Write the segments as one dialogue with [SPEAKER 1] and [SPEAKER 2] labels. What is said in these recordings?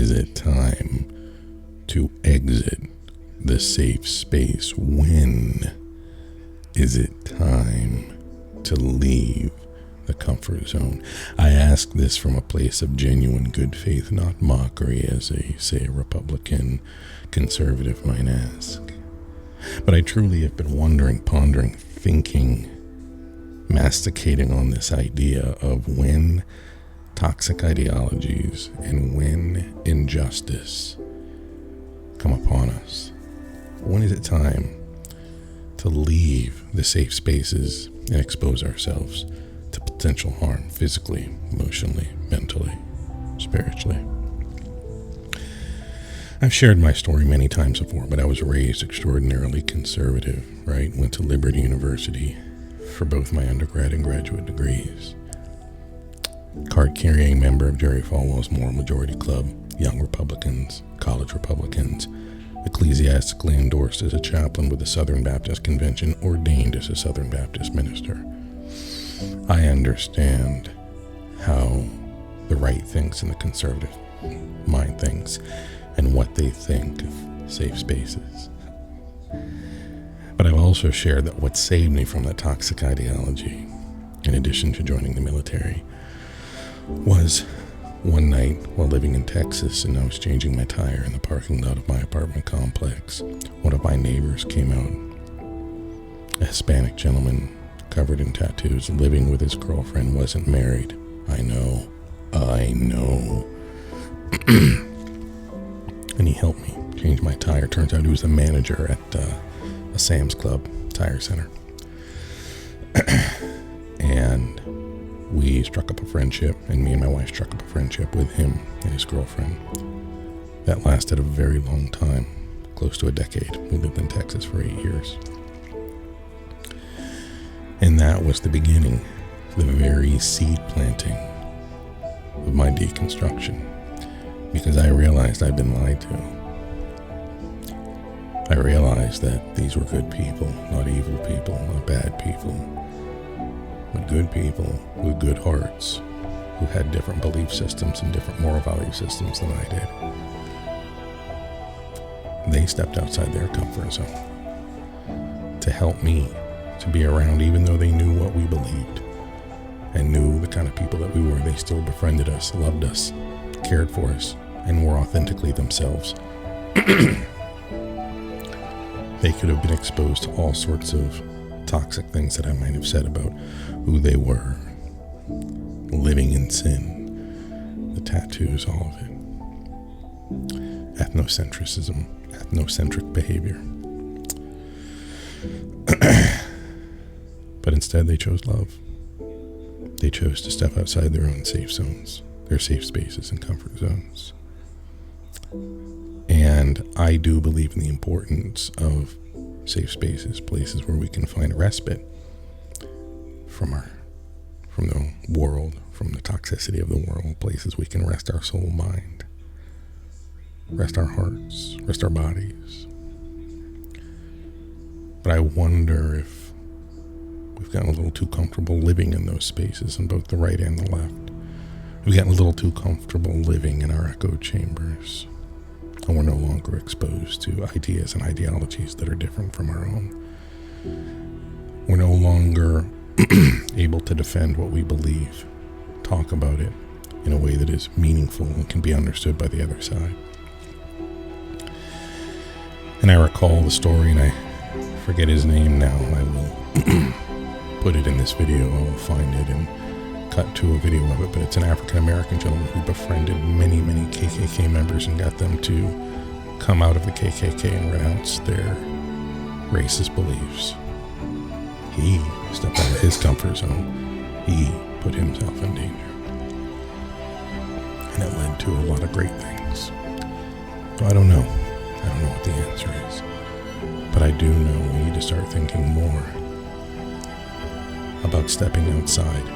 [SPEAKER 1] Is it time to exit the safe space? When is it time to leave the comfort zone? I ask this from a place of genuine good faith, not mockery, as a Republican conservative might ask. But I truly have been wondering, pondering, thinking, masticating on this idea of when toxic ideologies and when injustice come upon us. When is it time to leave the safe spaces and expose ourselves to potential harm, physically, emotionally, mentally, spiritually? I've shared my story many times before, but I was raised extraordinarily conservative, right? Went to Liberty University for both my undergrad and graduate degrees. Card-carrying member of Jerry Falwell's Moral Majority Club, Young Republicans, College Republicans, ecclesiastically endorsed as a chaplain with the Southern Baptist Convention, ordained as a Southern Baptist minister. I understand how the right thinks and the conservative mind thinks and what they think of safe spaces. But I've also shared that what saved me from that toxic ideology, in addition to joining the military, was one night while living in Texas and I was changing my tire in the parking lot of my apartment complex. One of my neighbors came out, a Hispanic gentleman covered in tattoos, living with his girlfriend, wasn't married. I know. And he helped me change my tire. Turns out he was the manager at a Sam's Club tire center. And we struck up a friendship, and me and my wife struck up a friendship with him and his girlfriend. That lasted a very long time, close to a decade. We lived in Texas for 8 years. And that was the beginning, the very seed planting of my deconstruction, because I realized I'd been lied to. I realized that these were good people, not evil people, not bad people, but good people with good hearts who had different belief systems and different moral value systems than I did. They stepped outside their comfort zone to help me to be around, even though they knew what we believed and knew the kind of people that we were. They still befriended us, loved us, cared for us, and were authentically themselves. They could have been exposed to all sorts of toxic things that I might have said about who they were, living in sin, the tattoos, all of it, ethnocentrism, ethnocentric behavior. But instead they chose love. They chose to step outside their own safe zones, their safe spaces and comfort zones. And I do believe in the importance of safe spaces, places where we can find a respite from the world, from the toxicity of the world, places we can rest our soul, mind, rest our hearts, rest our bodies. But I wonder if we've gotten a little too comfortable living in those spaces on both the right and the left. We've gotten a little too comfortable living in our echo chambers, and we're no longer exposed to ideas and ideologies that are different from our own. We're no longer able to defend what we believe, talk about it in a way that is meaningful and can be understood by the other side. And I recall the story, and I forget his name now. I will put it in this video. I will find it and cut to a video of it, but it's an African-American gentleman who befriended many, many KKK members and got them to come out of the KKK and renounce their racist beliefs. He stepped out of his comfort zone. He put himself in danger. And it led to a lot of great things. So I don't know. I don't know what the answer is. But I do know we need to start thinking more about stepping outside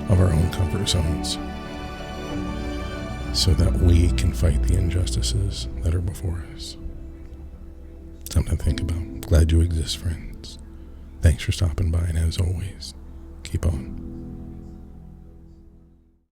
[SPEAKER 1] of our own comfort zones so that we can fight the injustices that are before us. Something to think about. Glad you exist, friends. Thanks for stopping by, and as always, keep on.